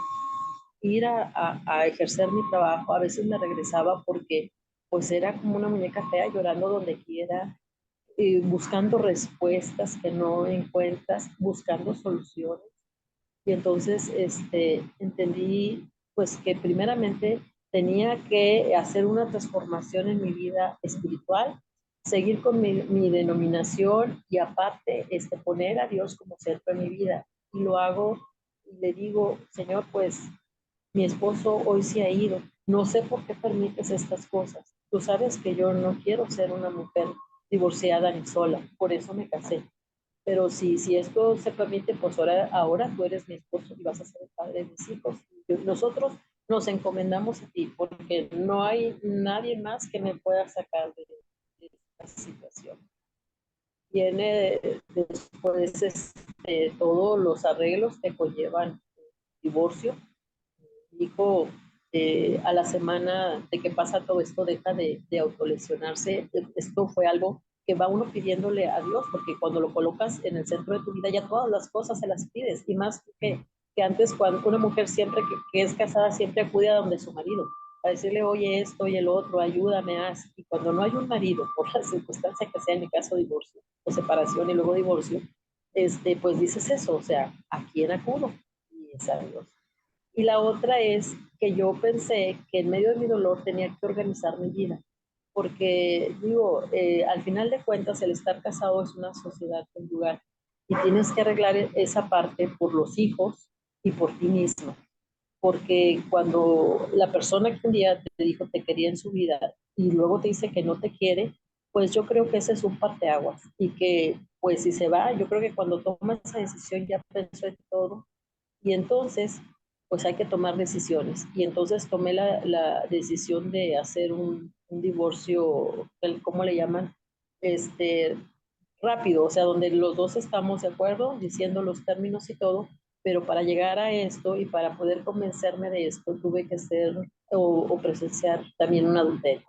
ir a ejercer mi trabajo. A veces me regresaba porque pues era como una muñeca fea llorando donde quiera, buscando respuestas que no encuentras, buscando soluciones. Y entonces entendí pues que primeramente tenía que hacer una transformación en mi vida espiritual, seguir con mi denominación y aparte poner a Dios como centro en mi vida. Y lo hago y le digo, Señor, pues mi esposo hoy se ha ido. No sé por qué permites estas cosas. Tú sabes que yo no quiero ser una mujer divorciada ni sola. Por eso me casé. Pero si esto se permite, pues ahora tú eres mi esposo y vas a ser el padre de mis hijos. Nosotros nos encomendamos a ti porque no hay nadie más que me pueda sacar de esta situación. Viene después todos los arreglos que conllevan el divorcio. Mi hijo a la semana de que pasa todo esto deja de autolesionarse. Esto fue algo que va uno pidiéndole a Dios, porque cuando lo colocas en el centro de tu vida ya todas las cosas se las pides, y más que antes cuando una mujer siempre que es casada siempre acude a donde su marido, a decirle, oye esto, oye el otro, ayúdame, haz. Y cuando no hay un marido, por la circunstancia que sea, en mi caso divorcio o separación y luego divorcio, pues dices eso, o sea, ¿a quién acudo? Y es a Dios. Y la otra es que yo pensé que en medio de mi dolor tenía que organizar mi vida, porque digo, al final de cuentas el estar casado es una sociedad conyugal y tienes que arreglar esa parte por los hijos y por ti mismo, porque cuando la persona que un día te dijo te quería en su vida y luego te dice que no te quiere, pues yo creo que ese es un parteaguas y que pues si se va, yo creo que cuando toma esa decisión ya pensó en todo y entonces, pues hay que tomar decisiones. Y entonces tomé la decisión de hacer un divorcio, ¿cómo le llaman? Este, rápido, o sea, donde los dos estamos de acuerdo, diciendo los términos y todo, pero para llegar a esto y para poder convencerme de esto, tuve que hacer o presenciar también un adulterio.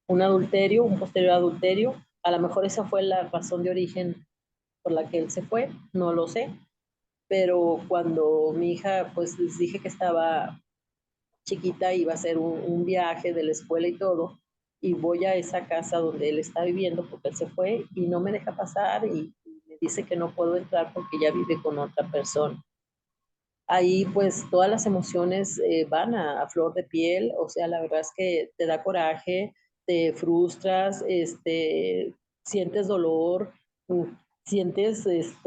Un adulterio, un posterior adulterio. A lo mejor esa fue la razón de origen por la que él se fue, no lo sé, pero cuando mi hija, pues les dije que estaba chiquita, iba a hacer un viaje de la escuela y todo, y voy a esa casa donde él está viviendo porque él se fue y no me deja pasar y me dice que no puedo entrar porque ya vive con otra persona. Ahí pues todas las emociones van a flor de piel, o sea, la verdad es que te da coraje, te frustras, sientes dolor, mm, sientes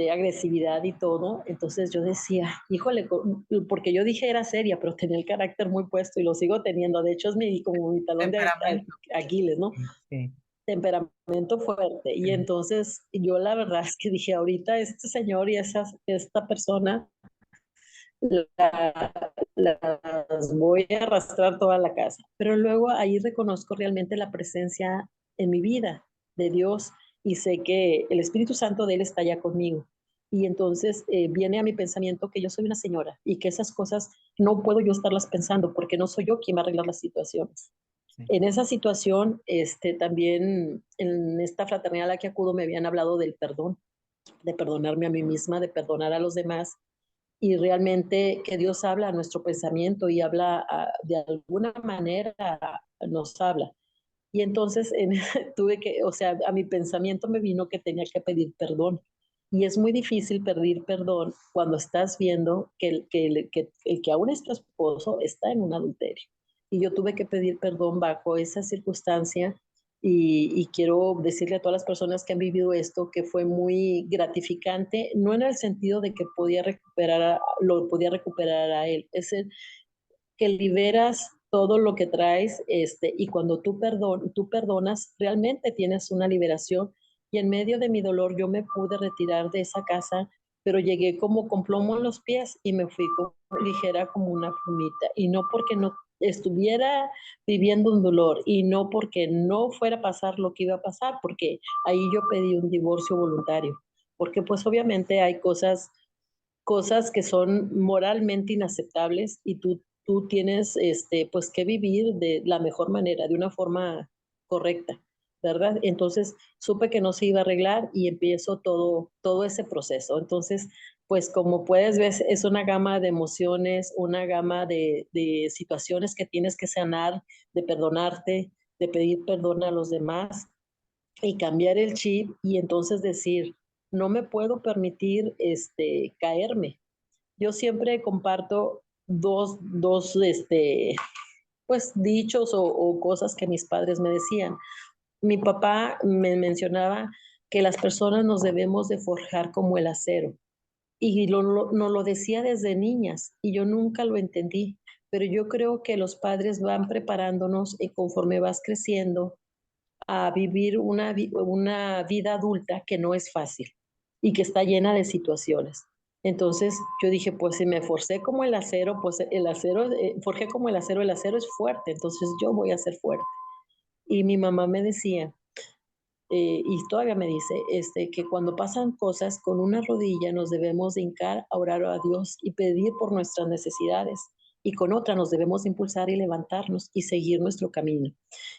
agresividad y todo. Entonces yo decía, híjole, porque yo dije era seria, pero tenía el carácter muy puesto y lo sigo teniendo. De hecho es como mi talón de Temperamento. Aquiles, ¿no? Sí. Temperamento fuerte. Y Sí. entonces yo la verdad es que dije, ahorita este señor y esta persona las voy a arrastrar toda la casa. Pero luego ahí reconozco realmente la presencia en mi vida de Dios y sé que el Espíritu Santo de Él está ya conmigo. Y entonces viene a mi pensamiento que yo soy una señora y que esas cosas no puedo yo estarlas pensando porque no soy yo quien va a arreglar las situaciones. Sí. En esa situación, también en esta fraternidad a la que acudo me habían hablado del perdón, de perdonarme a mí misma, de perdonar a los demás y realmente que Dios habla a nuestro pensamiento y habla de alguna manera, nos habla. Y entonces tuve que, o sea, a mi pensamiento me vino que tenía que pedir perdón. Y es muy difícil pedir perdón cuando estás viendo el que aún es tu esposo está en un adulterio. Y yo tuve que pedir perdón bajo esa circunstancia y quiero decirle a todas las personas que han vivido esto que fue muy gratificante, no en el sentido de que lo podía recuperar a él, es el, que liberas todo lo que traes, y cuando tú perdonas, realmente tienes una liberación. Y en medio de mi dolor yo me pude retirar de esa casa, pero llegué como con plomo en los pies y me fui como ligera como una plumita. Y no porque no estuviera viviendo un dolor y no porque no fuera a pasar lo que iba a pasar, porque ahí yo pedí un divorcio voluntario, porque pues obviamente hay cosas que son moralmente inaceptables y tú tienes pues que vivir de la mejor manera, de una forma correcta, ¿verdad? Entonces supe que no se iba a arreglar y empiezo todo ese proceso. Entonces, pues como puedes ver, es una gama de emociones, una gama de situaciones que tienes que sanar, de perdonarte, de pedir perdón a los demás y cambiar el chip y entonces decir, no me puedo permitir caerme. Yo siempre comparto dos pues dichos o cosas que mis padres me decían. Mi papá me mencionaba que las personas nos debemos de forjar como el acero y nos lo decía desde niñas y yo nunca lo entendí, pero yo creo que los padres van preparándonos y conforme vas creciendo a vivir una vida adulta que no es fácil y que está llena de situaciones. Entonces yo dije, pues si me forcé como el acero, pues el acero, forjé como el acero es fuerte, entonces yo voy a ser fuerte. Y mi mamá me decía, y todavía me dice, que cuando pasan cosas con una rodilla nos debemos de hincar a orar a Dios y pedir por nuestras necesidades y con otra nos debemos impulsar y levantarnos y seguir nuestro camino.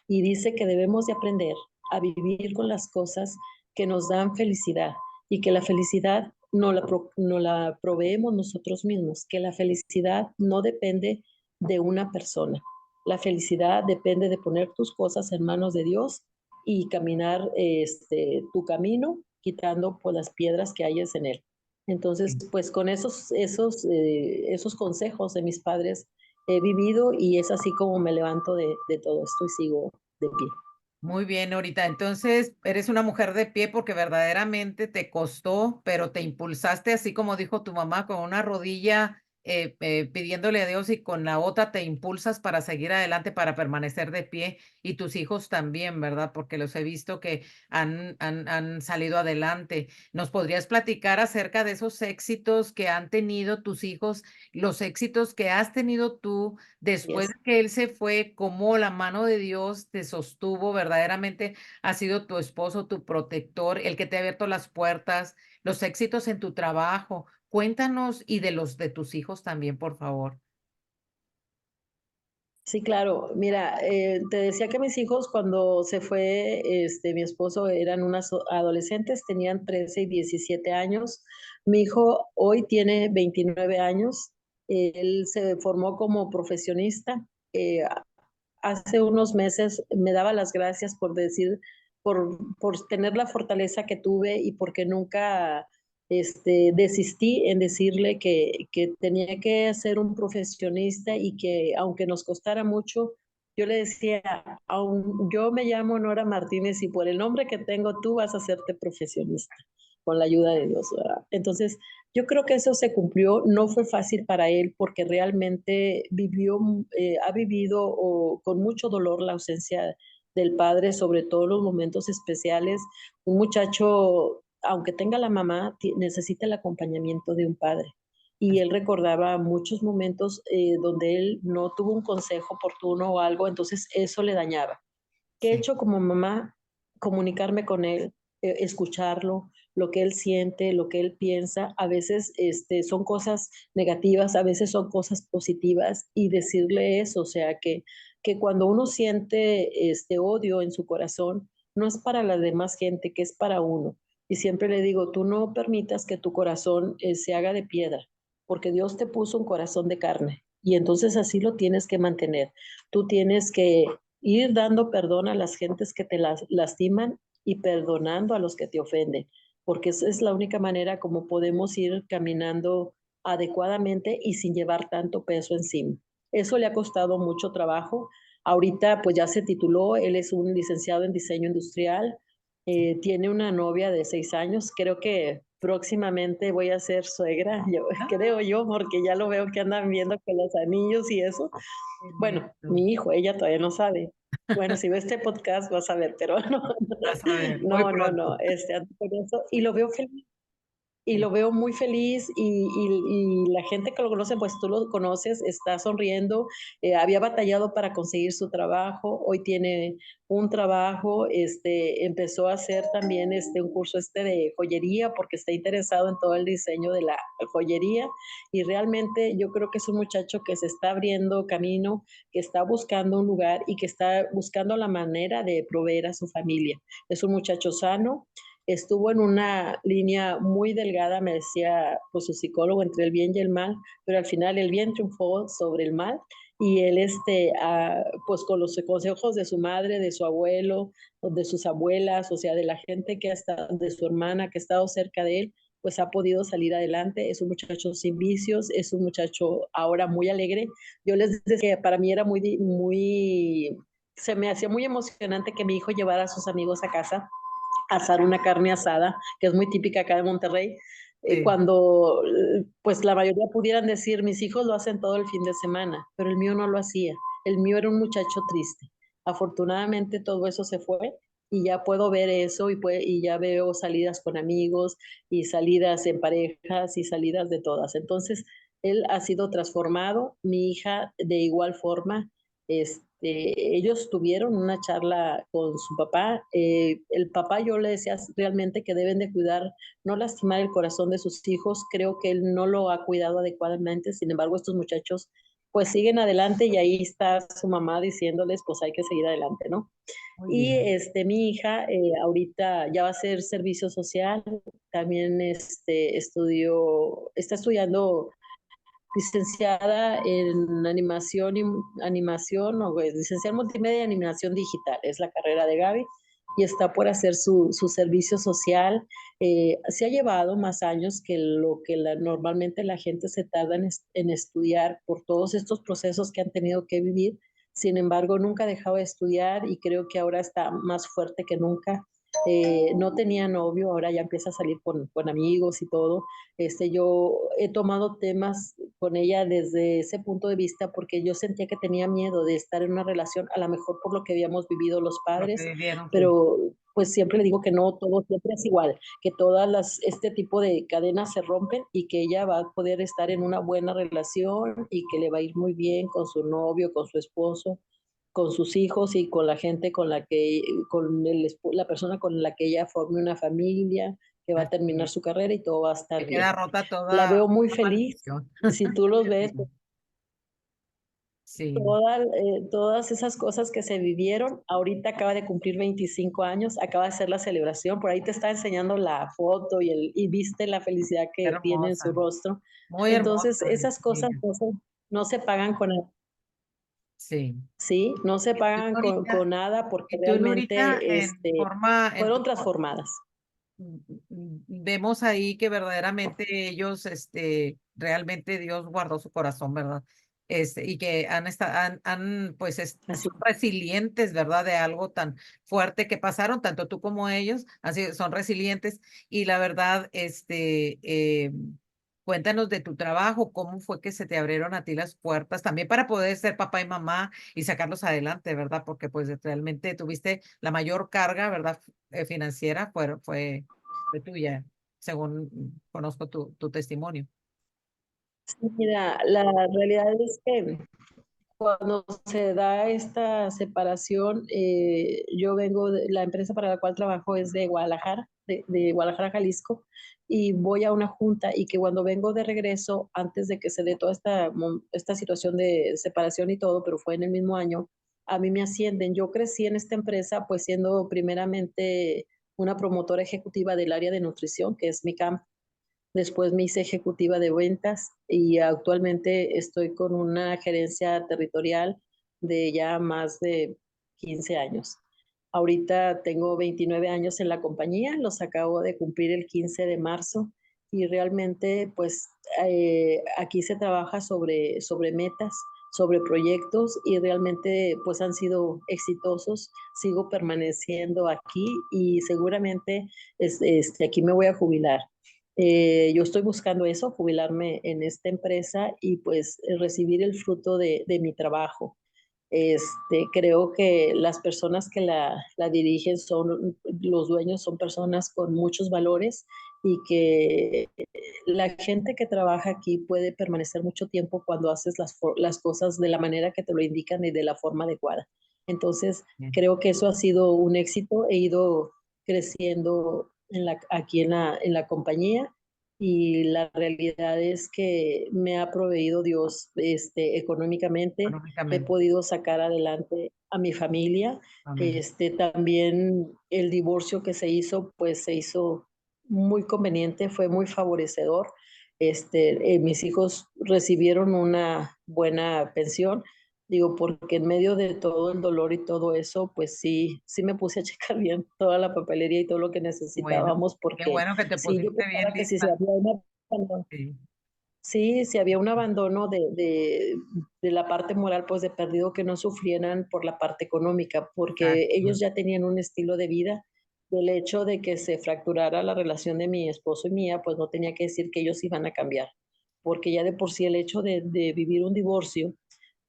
Y dice que debemos de aprender a vivir con las cosas que nos dan felicidad y que la felicidad no la proveemos nosotros mismos, que la felicidad no depende de una persona. La felicidad depende de poner tus cosas en manos de Dios y caminar tu camino quitando pues, las piedras que hayas en él. Entonces, pues con esos consejos de mis padres he vivido y es así como me levanto de todo esto y sigo de pie. Muy bien, ahorita. Entonces, eres una mujer de pie porque verdaderamente te costó, pero te impulsaste, así como dijo tu mamá, con una rodilla pidiéndole a Dios y con la otra te impulsas para seguir adelante, para permanecer de pie. Y tus hijos también, ¿verdad? Porque los he visto que han salido adelante. ¿Nos podrías platicar acerca de esos éxitos que han tenido tus hijos, los éxitos que has tenido tú? Después Yes. de que él se fue, cómo la mano de Dios te sostuvo, verdaderamente ha sido tu esposo, tu protector, el que te ha abierto las puertas, los éxitos en tu trabajo. Cuéntanos y de los de tus hijos también, por favor. Sí, claro. Mira, te decía que mis hijos cuando se fue mi esposo eran unas adolescentes, tenían 13 y 17 años. Mi hijo hoy tiene 29 años. Él se formó como profesionista. Hace unos meses me daba las gracias por decir, por tener la fortaleza que tuve y porque nunca desistí en decirle que tenía que ser un profesionista y que aunque nos costara mucho, yo le decía, yo me llamo Nora Martínez y por el nombre que tengo tú vas a hacerte profesionista con la ayuda de Dios, ¿verdad? Entonces, yo creo que eso se cumplió, no fue fácil para él porque realmente ha vivido con mucho dolor la ausencia del padre, sobre todo en los momentos especiales. Un muchacho, aunque tenga la mamá, necesita el acompañamiento de un padre. Y él recordaba muchos momentos donde él no tuvo un consejo oportuno o algo, entonces eso le dañaba. ¿Qué he Sí, hecho como mamá? Comunicarme con él, escucharlo, lo que él siente, lo que él piensa. A veces son cosas negativas, a veces son cosas positivas y decirle eso, o sea, que cuando uno siente este odio en su corazón, no es para la demás gente, que es para uno. Y siempre le digo, tú no permitas que tu corazón se haga de piedra, porque Dios te puso un corazón de carne y entonces así lo tienes que mantener. Tú tienes que ir dando perdón a las gentes que te lastiman y perdonando a los que te ofenden, porque esa es la única manera como podemos ir caminando adecuadamente y sin llevar tanto peso encima. Eso le ha costado mucho trabajo. Ahorita pues ya se tituló, él es un licenciado en diseño industrial, tiene una novia de 6 años, creo que próximamente voy a ser suegra, yo, creo yo, porque ya lo veo que andan viendo con los anillos y eso. qué Bueno, lindo. mi hijo, ella todavía no sabe. Bueno, si ve este podcast vas a ver, pero no, Vas a ver, muy no, no, no, pronto. ando con eso y lo veo feliz y Sí. lo veo muy feliz y la gente que lo conoce, pues tú lo conoces, está sonriendo, había batallado para conseguir su trabajo, hoy tiene un trabajo, empezó a hacer también un curso de joyería porque está interesado en todo el diseño de la joyería y realmente yo creo que es un muchacho que se está abriendo camino, que está buscando un lugar y que está buscando la manera de proveer a su familia. Es un muchacho sano, estuvo en una línea muy delgada, me decía pues su psicólogo, entre el bien y el mal, pero al final el bien triunfó sobre el mal y él, pues con los consejos de su madre, de su abuelo, de sus abuelas, o sea, de la gente que ha estado, de su hermana que ha estado cerca de él, pues ha podido salir adelante. Es un muchacho sin vicios, es un muchacho ahora muy alegre. Yo les decía que para mí era se me hacía muy emocionante que mi hijo llevara a sus amigos a casa a asar una carne asada, que es muy típica acá de Monterrey, Sí, cuando pues la mayoría pudieran decir, mis hijos lo hacen todo el fin de semana, pero el mío no lo hacía. El mío era un muchacho triste. Afortunadamente todo eso se fue y ya puedo ver eso y ya veo salidas con amigos y salidas en parejas y salidas de todas. Entonces, él ha sido transformado, mi hija de igual forma. Ellos tuvieron una charla con su papá. El papá, yo le decía realmente que deben de cuidar, no lastimar el corazón de sus hijos. Creo que él no lo ha cuidado adecuadamente. Sin embargo, estos muchachos pues siguen adelante y ahí está su mamá diciéndoles pues hay que seguir adelante, ¿no? muy Y bien. mi hija ahorita ya va a hacer servicio social, también está estudiando licenciada en animación o licenciada en multimedia y animación digital, es la carrera de Gaby, y está por hacer su servicio social. Se ha llevado más años que lo que normalmente la gente se tarda en estudiar por todos estos procesos que han tenido que vivir. Sin embargo, nunca ha dejado de estudiar y creo que ahora está más fuerte que nunca. No tenía novio, ahora ya empieza a salir con amigos y todo. Yo he tomado temas con ella desde ese punto de vista porque yo sentía que tenía miedo de estar en una relación, a lo mejor por lo que habíamos vivido los Lo que padres, vivieron, sí. pero pues siempre le digo que no, todo siempre es igual, que este tipo de cadenas se rompen y que ella va a poder estar en una buena relación y que le va a ir muy bien con su novio, con su esposo, con sus hijos y con la gente la persona con la que ella forme una familia, que va a Así terminar es. su carrera y todo va a estar Que queda bien. rota La toda veo muy una feliz. maldición. Si tú los ves, Digo, sí, todas esas cosas que se vivieron, ahorita acaba de cumplir 25 años, acaba de hacer la celebración, por ahí te está enseñando la foto y viste la felicidad qué que tiene en su hermosa, rostro. muy Entonces, hermosa esas cosas ella. no se pagan Sí. sí, no se Y tú, pagan Norita, con nada porque y tú, Norita, realmente en tu fueron transformadas. vemos ahí que verdaderamente ellos, realmente Dios guardó su corazón, ¿verdad? Y que pues, Así. son resilientes, ¿verdad? De algo tan fuerte que pasaron, tanto tú como ellos, así son resilientes. Y la verdad, cuéntanos de tu trabajo, cómo fue que se te abrieron a ti las puertas, también para poder ser papá y mamá y sacarlos adelante, ¿verdad? Porque pues realmente tuviste la mayor carga, ¿verdad? Financiera fue tuya, según conozco tu testimonio. Sí, mira, la realidad es que cuando se da esta separación, la empresa para la cual trabajo es de Guadalajara, de Guadalajara, Jalisco, y voy a una junta y que cuando vengo de regreso, antes de que se dé toda esta situación de separación y todo, pero fue en el mismo año, a mí me ascienden. Yo crecí en esta empresa pues siendo primeramente una promotora ejecutiva del área de nutrición, que es mi campo. Después me hice ejecutiva de ventas y actualmente estoy con una gerencia territorial de ya más de 15 años. Ahorita tengo 29 años en la compañía, los acabo de cumplir el 15 de marzo y realmente pues aquí se trabaja sobre metas, sobre proyectos y realmente pues han sido exitosos. Sigo permaneciendo aquí y seguramente aquí me voy a jubilar. Yo estoy buscando eso, jubilarme en esta empresa y pues recibir el fruto de mi trabajo. Creo que las personas que la dirigen los dueños son personas con muchos valores y que la gente que trabaja aquí puede permanecer mucho tiempo cuando haces las cosas de la manera que te lo indican y de la forma adecuada. Entonces, Bien. creo que eso ha sido un éxito. He ido creciendo aquí en la compañía y la realidad es que me ha proveído Dios económicamente. He Económicamente. podido sacar adelante a mi familia. Amén. También el divorcio que se hizo, pues se hizo muy conveniente, fue muy favorecedor. Mis hijos recibieron una buena pensión. Digo, porque en medio de todo el dolor y todo eso, pues sí me puse a checar bien toda la papelería y todo lo que Bueno, necesitábamos, qué porque bueno que te sí, yo pusiste bien pensaba que si se lista. había una Sí, sí, si había un abandono de la parte moral, pues, de perdido que no sufrieran por la parte económica, porque exacto. ellos ya tenían un estilo de vida. El hecho de que se fracturara la relación de mi esposo y mía, pues, no tenía que decir que ellos iban a cambiar, porque ya de por sí el hecho de vivir un divorcio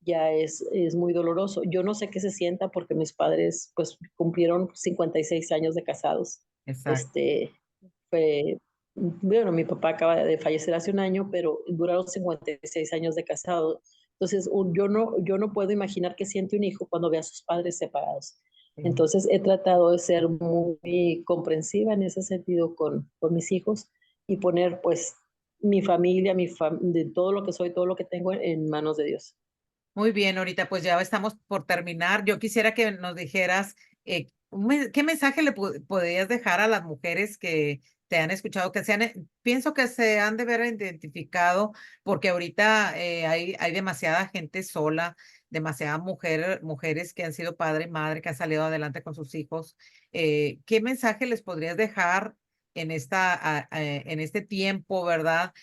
ya es muy doloroso. Yo no sé qué se sienta porque mis padres, pues, cumplieron 56 años de casados. Exacto. Este, fue bueno, mi papá acaba de fallecer hace un año, pero duraron 56 años de casado. Entonces, yo no puedo imaginar qué siente un hijo cuando ve a sus padres separados. Sí. Entonces, he tratado de ser muy comprensiva en ese sentido con mis hijos y poner, pues, mi familia, de todo lo que soy, todo lo que tengo en manos de Dios. Muy bien, ahorita pues ya estamos por terminar. Yo quisiera que nos dijeras qué mensaje le podrías dejar a las mujeres que te han escuchado, pienso que se han de ver identificado, porque ahorita hay demasiada gente sola, demasiadas mujeres que han sido padre y madre, que han salido adelante con sus hijos. ¿Qué mensaje les podrías dejar en este tiempo, verdad?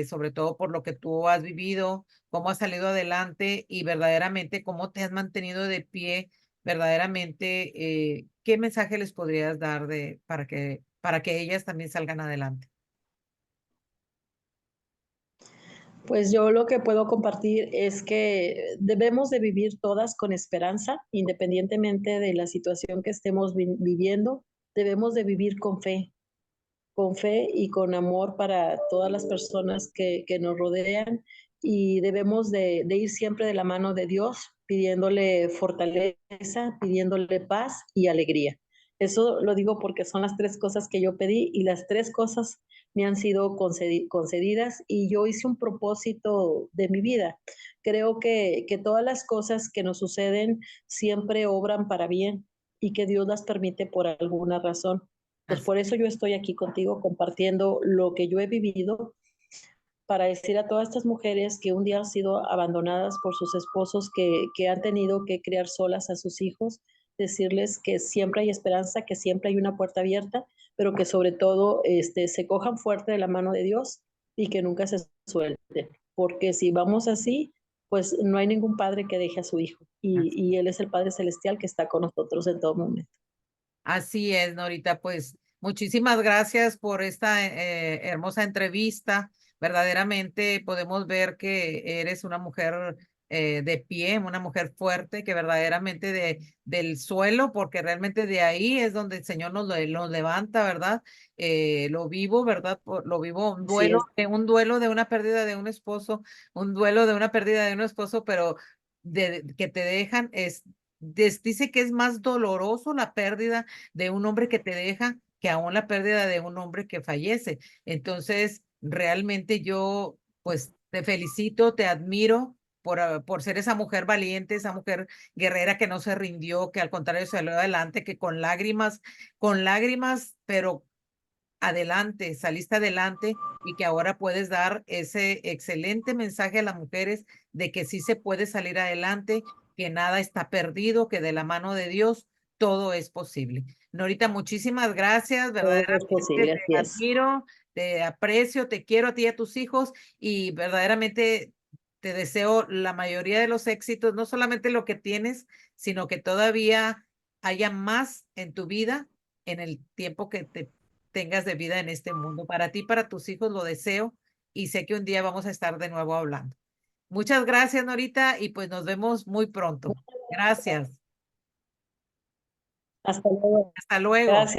Sobre todo por lo que tú has vivido, cómo has salido adelante y verdaderamente cómo te has mantenido de pie, verdaderamente, ¿qué mensaje les podrías dar para que ellas también salgan adelante? Pues yo lo que puedo compartir es que debemos de vivir todas con esperanza, independientemente de la situación que estemos viviendo, debemos de vivir con fe y con amor para todas las personas que nos rodean y debemos de ir siempre de la mano de Dios, pidiéndole fortaleza, pidiéndole paz y alegría. Eso lo digo porque son las tres cosas que yo pedí y las tres cosas me han sido concedidas y yo hice un propósito de mi vida. Creo que todas las cosas que nos suceden siempre obran para bien y que Dios las permite por alguna razón. Pues Así, por eso yo estoy aquí contigo compartiendo lo que yo he vivido para decir a todas estas mujeres que un día han sido abandonadas por sus esposos, que han tenido que criar solas a sus hijos, decirles que siempre hay esperanza, que siempre hay una puerta abierta, pero que sobre todo se cojan fuerte de la mano de Dios y que nunca se suelten. Porque si vamos así, pues no hay ningún padre que deje a su hijo. Y Él es el Padre Celestial que está con nosotros en todo momento. así es, Norita, pues muchísimas gracias por esta hermosa entrevista. Verdaderamente podemos ver que eres una mujer de pie, una mujer fuerte, que verdaderamente del suelo, porque realmente de ahí es donde el Señor nos levanta, ¿verdad? Lo vivo, ¿verdad? Lo vivo Así es. un duelo de una pérdida de un esposo, un duelo de una pérdida de un esposo, pero que te dejan, dice que es más doloroso la pérdida de un hombre que te deja que aún la pérdida de un hombre que fallece. Entonces, realmente yo, pues, te felicito, te admiro por ser esa mujer valiente, esa mujer guerrera que no se rindió, que al contrario salió adelante, que con lágrimas, pero adelante, saliste adelante y que ahora puedes dar ese excelente mensaje a las mujeres de que sí se puede salir adelante, que nada está perdido, que de la mano de Dios todo es posible. Norita, muchísimas gracias, Todo es verdaderamente posible, te así es. admiro, te aprecio, te quiero a ti y a tus hijos y verdaderamente te deseo la mayoría de los éxitos, no solamente lo que tienes, sino que todavía haya más en tu vida en el tiempo que te tengas de vida en este mundo. Para ti, para tus hijos, lo deseo y sé que un día vamos a estar de nuevo hablando. Muchas gracias, Norita, y pues nos vemos muy pronto. Gracias. Hasta luego. Hasta luego. Gracias.